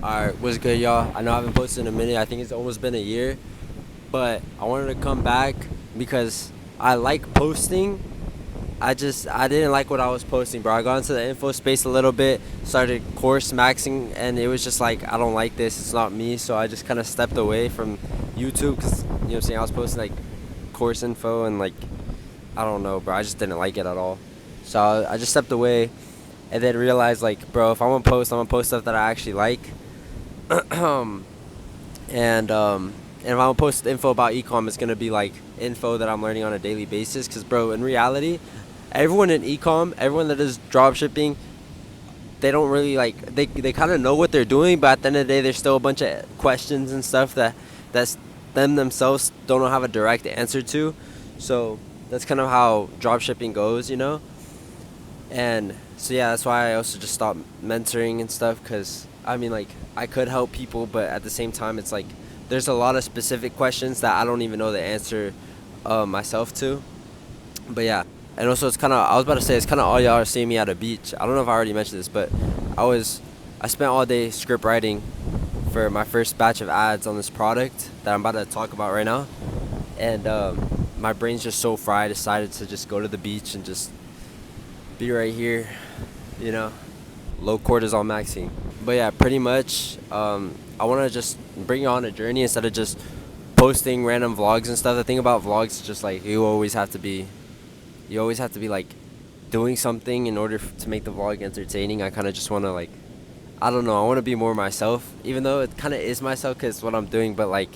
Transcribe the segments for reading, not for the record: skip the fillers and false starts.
Alright, what's good, y'all? I know I haven't posted in a minute. I think it's almost been a year. But I wanted to come back because I like posting. I didn't like what I was posting, bro. I got into the info space a little bit, started course maxing, and it was just like, I don't like this. It's not me. So I just kind of stepped away from YouTube because, you know what I'm saying? I was posting like course info and like, I don't know, bro. I just didn't like it at all. So I just stepped away and then realized, like, bro, if I'm gonna post stuff that I actually like. And if I'm gonna post info about ecom, it's gonna be like info that I'm learning on a daily basis. Cause, bro, in reality, everyone in ecom, everyone that is drop shipping, they don't really like they kind of know what they're doing, but at the end of the day, there's still a bunch of questions and stuff that's them themselves don't have a direct answer to. So that's kind of how drop shipping goes, you know. And so yeah, that's why I also just stopped mentoring and stuff. Cause I mean, like, I could help people, but at the same time, it's like there's a lot of specific questions that I don't even know the answer myself to. But yeah, and also it's kind of, I was about to say, it's kind of all y'all are seeing me at a beach. I don't know if I already mentioned this, but I spent all day script writing for my first batch of ads on this product that I'm about to talk about right now. And my brain's just so fried. I decided to just go to the beach and just be right here, you know, low cortisol maxing. But yeah, pretty much, I want to just bring you on a journey instead of just posting random vlogs and stuff. The thing about vlogs is just like you always have to be like doing something in order to make the vlog entertaining. I kind of just want to, like, I don't know, I want to be more myself, even though it kind of is myself because it's what I'm doing. But like,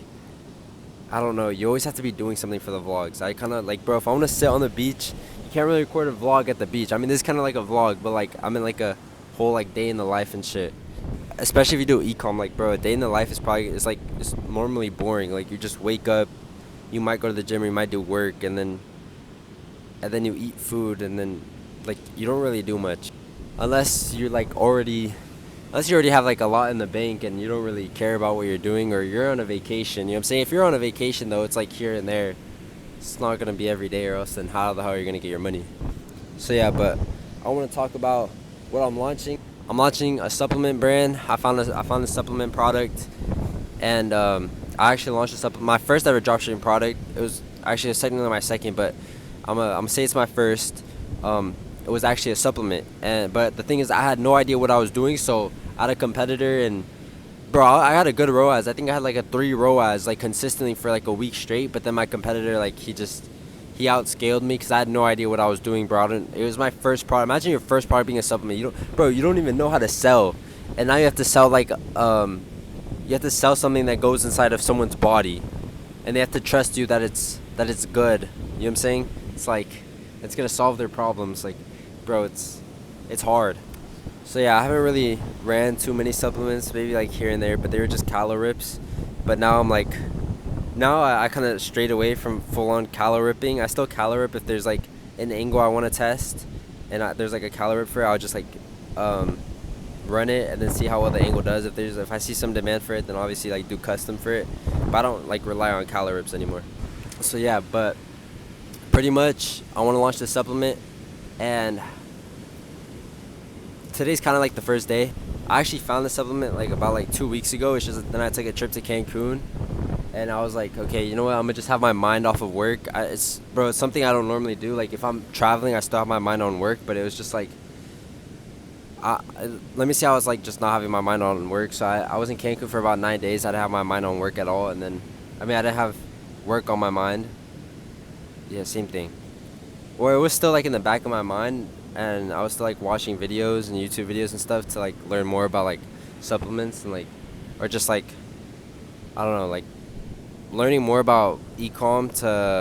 I don't know, you always have to be doing something for the vlogs. I kind of like, bro, if I want to sit on the beach, you can't really record a vlog at the beach. I mean, this is kind of like a vlog, but like I'm in like a whole like day in the life and shit. Especially if you do ecom, like, bro, a day in the life is probably, it's normally boring. Like, you just wake up, you might go to the gym or you might do work, and then you eat food, and then like you don't really do much unless you're like unless you already have like a lot in the bank and you don't really care about what you're doing, or you're on a vacation. You know what I'm saying? If you're on a vacation though, it's like here and there. It's not gonna be every day, or else then how the hell are you gonna get your money? So yeah, but I want to talk about what I'm launching. I'm launching a supplement brand. I found a supplement product, and I actually launched a supplement. My first ever dropshipping product. It was actually technically my second, but I'm gonna say it's my first. It was actually a supplement, but the thing is, I had no idea what I was doing. So I had a competitor, and bro, I had a good ROAS. I think I had like a 3 ROAS like consistently for like a week straight. But then my competitor, like, he outscaled me because I had no idea what I was doing, bro. It was my first product. Imagine your first product being a supplement. You don't even know how to sell, and now you have to sell like you have to sell something that goes inside of someone's body, and they have to trust you that it's good. You know what I'm saying? It's like it's gonna solve their problems. Like, bro, it's hard. So yeah, I haven't really ran too many supplements, maybe like here and there, but they were just calorie-rips. But now I'm like, now I kind of strayed away from full-on calorie-ripping. I still calorie-rip if there's like an angle I want to test, and there's like a calorie-rip for it. I'll just like run it and then see how well the angle does. If I see some demand for it, then obviously like do custom for it. But I don't like rely on calorie-rips anymore. So yeah, but pretty much I want to launch this supplement, and today's kind of like the first day. I actually found the supplement like about like 2 weeks ago. It's just then I took a trip to Cancun, and I was like, okay, you know what? I'm gonna just have my mind off of work. It's something I don't normally do. Like, if I'm traveling, I still have my mind on work. But it was just like, let me see how it's like just not having my mind on work. So I was in Cancun for about 9 days. I didn't have my mind on work at all, and then I didn't have work on my mind. Yeah, same thing. Or it was still like in the back of my mind, and I was still like watching videos and YouTube videos and stuff to like learn more about like supplements and like, or just like, I don't know, like learning more about ecom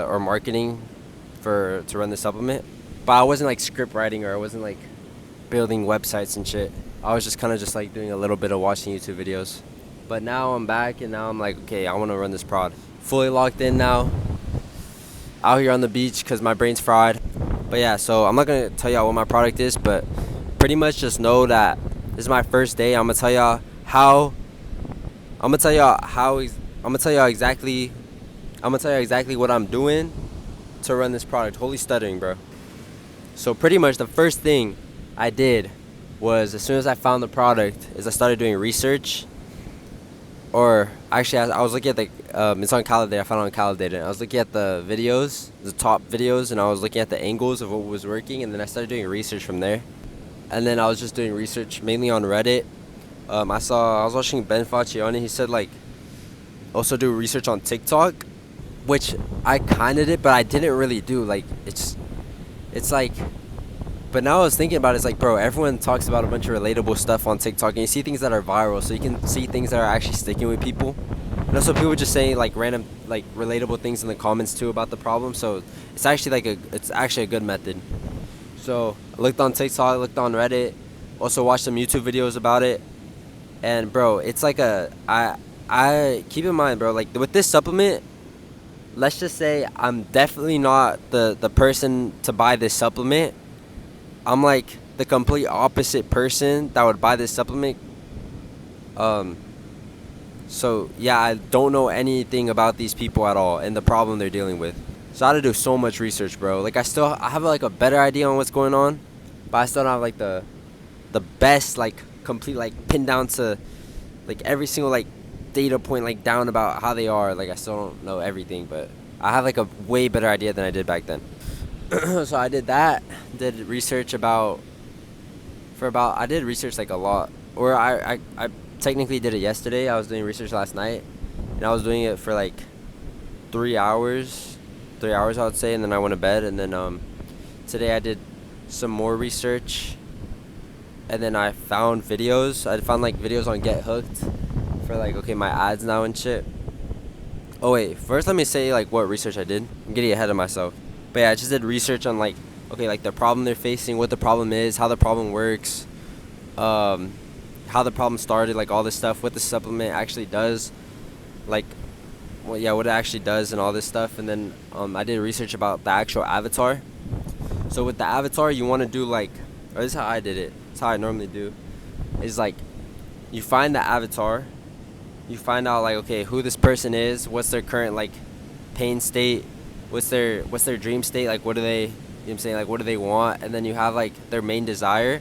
or marketing to run the supplement. But I wasn't like script writing, or I wasn't like building websites and shit. I was just kind of just like doing a little bit of watching YouTube videos. But now I'm back, and now I'm like, okay, I want to run this prod. Fully locked in now, out here on the beach because my brain's fried. But yeah, so I'm not gonna tell y'all what my product is, but pretty much just know that this is my first day. I'm gonna tell y'all exactly what I'm doing to run this product. Holy stuttering, bro. So pretty much the first thing I did was, as soon as I found the product, is I started doing research. or actually I was looking at the it's on Calidate. I found it on Calidate, and I was looking at the videos, the top videos, and I was looking at the angles of what was working, and then I started doing research from there. And then I was just doing research mainly on Reddit. I was watching Ben Faccioni. He said like also do research on TikTok, which I kind of did, but I didn't really do. Like it's like, but now I was thinking about it, it's like, bro, everyone talks about a bunch of relatable stuff on TikTok, and you see things that are viral, so you can see things that are actually sticking with people. And also people just saying like random, like relatable things in the comments too about the problem. So it's actually it's actually a good method. So I looked on TikTok, I looked on Reddit, also watched some YouTube videos about it. And bro, it's like I keep in mind, bro, like with this supplement, let's just say I'm definitely not the person to buy this supplement. I'm like the complete opposite person that would buy this supplement. So yeah, I don't know anything about these people at all and the problem they're dealing with. So I had to do so much research, bro. Like I have like a better idea on what's going on, but I still don't have like the best like complete like pinned down to like every single like data point like down about how they are. Like I still don't know everything, but I have like a way better idea than I did back then. So I did that, did research I did research like a lot, or I technically did it yesterday. I was doing research last night, and I was doing it for like 3 hours I would say, and then I went to bed. And then today I did some more research, and then I found videos. I found like videos on Get Hooked for like, okay, my ads now and shit. Oh wait, first let me say like what research I did. I'm getting ahead of myself. But yeah, I just did research on like, okay, like the problem they're facing, what the problem is, how the problem works, how the problem started, like all this stuff, what the supplement actually does, like, well, yeah, what it actually does and all this stuff. And then I did research about the actual avatar. So with the avatar, you want to do like, or this is how I did it. It's how I normally do. Is like, you find the avatar, you find out like, okay, who this person is, what's their current like pain state, what's their dream state, like what do they, you know what I'm saying, like what do they want, and then you have like their main desire.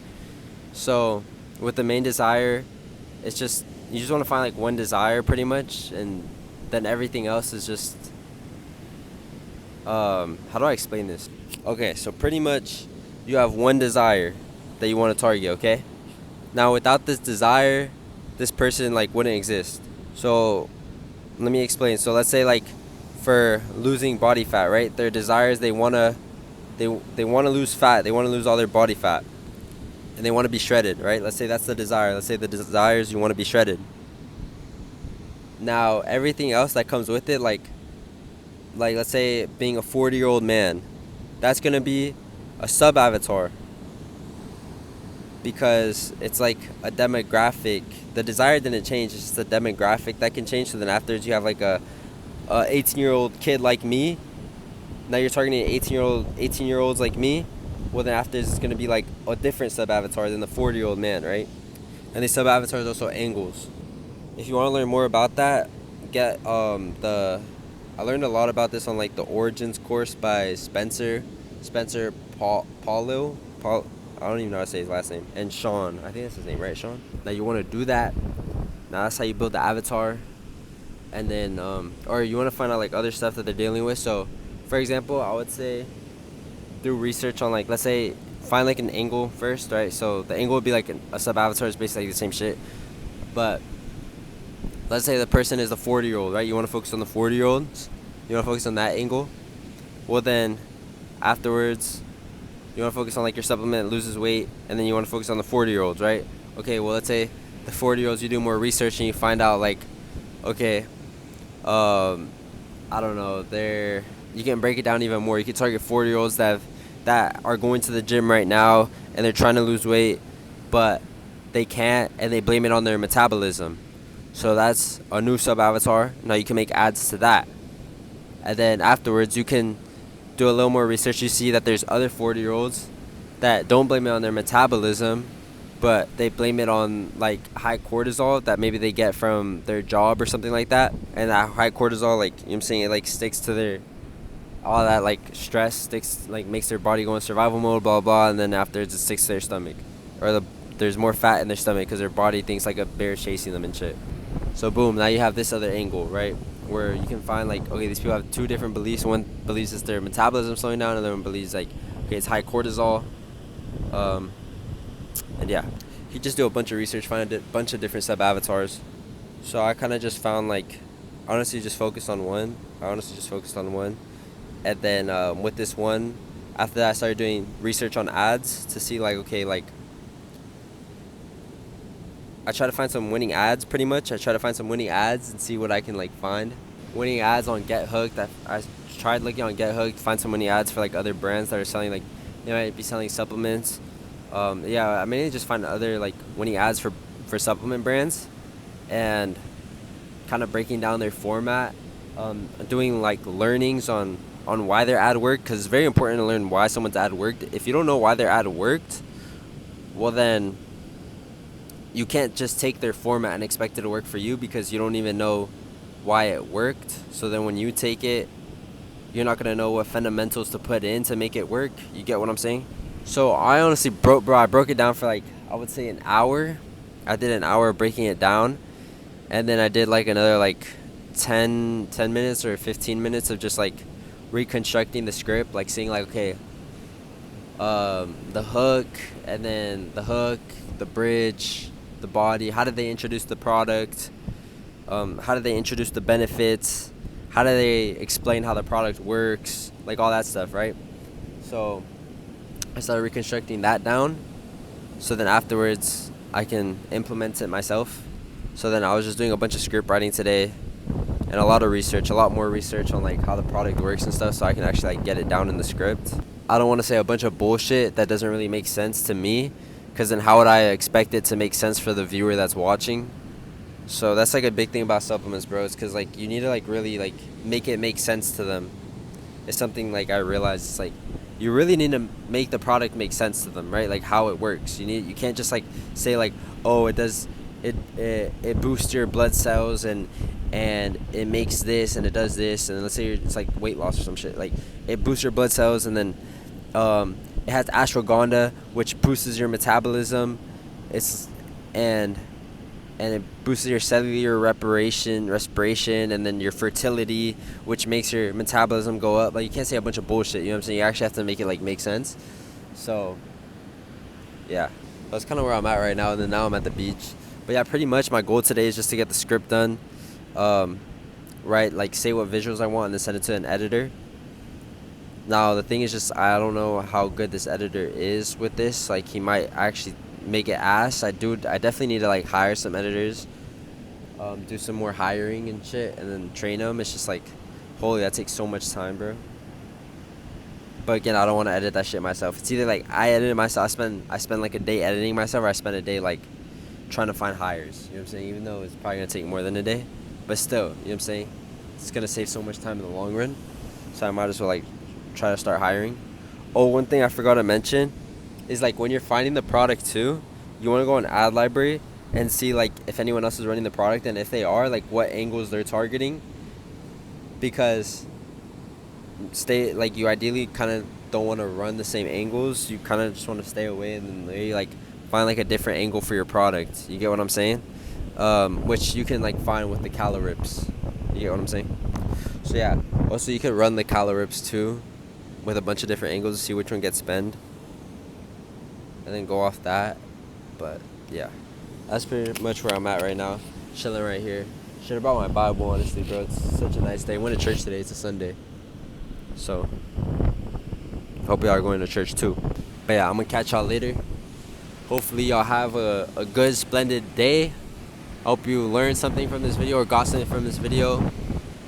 So with the main desire, it's just, you just want to find like one desire pretty much, and then everything else is just how do I explain this? Okay, so pretty much you have one desire that you want to target, okay? Now without this desire, this person like wouldn't exist. So let me explain. So let's say like for losing body fat, right? Their desires, they want to lose fat. They want to lose all their body fat. And they want to be shredded, right? Let's say that's the desire. Let's say the desire is you want to be shredded. Now, everything else that comes with it, like let's say being a 40-year-old man, that's going to be a sub-avatar. Because it's like a demographic. The desire didn't change, it's just a demographic that can change. So then afterwards you have like a 18-year-old kid like me. Now you're targeting 18-year-olds like me. Well, then afterwards it's going to be like a different sub-avatar than the 40-year-old man, right? And these sub-avatars are also angles. If you want to learn more about that, get I learned a lot about this on like the Origins course by Spencer Paulo. I don't even know how to say his last name. And Sean. I think that's his name, right, Sean? Now you want to do that. Now that's how you build the avatar. And then, or you want to find out like other stuff that they're dealing with. So, for example, I would say do research on like, let's say, find like an angle first, right? So the angle would be like a sub-avatar is basically like the same shit. But let's say the person is a 40-year-old, right? You want to focus on the 40-year-olds. You want to focus on that angle. Well, then afterwards, you want to focus on like your supplement loses weight, and then you want to focus on the 40-year-olds, right? Okay, well, let's say the 40-year-olds, you do more research and you find out like, okay, I don't know, you can break it down even more. You can target 40-year-olds that are going to the gym right now and they're trying to lose weight, but they can't, and they blame it on their metabolism. So that's a new sub-avatar. Now you can make ads to that. And then afterwards, you can do a little more research. You see that there's other 40-year-olds that don't blame it on their metabolism, but they blame it on like high cortisol that maybe they get from their job or something like that. And that high cortisol, like, you know what I'm saying, it like sticks to their, all that like stress sticks, like makes their body go in survival mode, blah blah, and then afterwards it sticks to their stomach, or there's more fat in their stomach because their body thinks like a bear chasing them and shit. So boom, now you have this other angle, right? Where you can find like, okay, these people have two different beliefs. One believes it's their metabolism slowing down, another one believes like, okay, it's high cortisol. And yeah, you just do a bunch of research, find a bunch of different sub avatars. So I kind of just found like, honestly, just focused on one. And then with this one, after that, I started doing research on ads to see like, okay, like I try to find some winning ads pretty much. I try to find some winning ads and see what I can like find. Winning ads on GetHooked. I tried looking on GetHooked to find some winning ads for like other brands that are selling like, they might be selling supplements. Yeah, I mainly just find other like winning ads for supplement brands and kind of breaking down their format, doing like learnings on why their ad worked, because it's very important to learn why someone's ad worked. If you don't know why their ad worked, well then you can't just take their format and expect it to work for you because you don't even know why it worked. So then when you take it, you're not going to know what fundamentals to put in to make it work. You get what I'm saying? So I honestly I broke it down for like, I would say an hour. I did an hour breaking it down. And then I did like another like 10 minutes or 15 minutes of just like reconstructing the script, like seeing like, okay, the hook, and then the hook, the bridge, the body, how did they introduce the product, how did they introduce the benefits, how do they explain how the product works, like all that stuff, right? So I started reconstructing that down, so then afterwards I can implement it myself. So then I was just doing a bunch of script writing today and a lot more research on like how the product works and stuff, so I can actually like get it down in the script. I don't want to say a bunch of bullshit that doesn't really make sense to me, because then how would I expect it to make sense for the viewer that's watching? So that's like a big thing about supplements, bro. It's because like you need to like really like make it make sense to them. It's something like I realized, it's like you really need to make the product make sense to them, right? Like how it works. You can't just like say like, oh, it boosts your blood cells and it makes this and it does this, and let's say it's like weight loss or some shit. Like it boosts your blood cells, and then it has ashwagandha, which boosts your metabolism. And it boosts your cellular respiration, and then your fertility, which makes your metabolism go up. Like you can't say a bunch of bullshit, you know what I'm saying? You actually have to make it like make sense. So yeah, that's kind of where I'm at right now. And then now I'm at the beach. But yeah, pretty much my goal today is just to get the script done, right? Like say what visuals I want and then send it to an editor. Now the thing is just, I don't know how good this editor is with this. Like he might actually make it ass. I definitely need to like hire some editors, do some more hiring and shit, and then train them. It's just like, holy, that takes so much time, bro. But again, I don't want to edit that shit myself. It's either like I edit it myself, I spend like a day editing myself, or I spend a day like trying to find hires. You know what I'm saying? Even though it's probably gonna take more than a day, but still, you know what I'm saying? It's gonna save so much time in the long run. So I might as well like try to start hiring. Oh, one thing I forgot to mention is like when you're finding the product too, you want to go on ad library and see like if anyone else is running the product, and if they are, like what angles they're targeting, because you ideally kind of don't want to run the same angles. You kind of just want to stay away and then maybe like find like a different angle for your product. You get what I'm saying? Which you can like find with the Calorips. You get what I'm saying? So yeah, also you can run the Calorips too with a bunch of different angles to see which one gets spent, and then go off that. But yeah, that's pretty much where I'm at right now, chilling right here. Shit about my Bible, honestly, bro. It's such a nice day. I went to church today. It's a Sunday, so hope y'all are going to church too. But yeah, I'm gonna catch y'all later. Hopefully y'all have a good, splendid day. Hope you learned something from this video or got something from this video.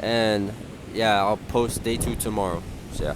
And yeah, I'll post day 2 tomorrow. So yeah.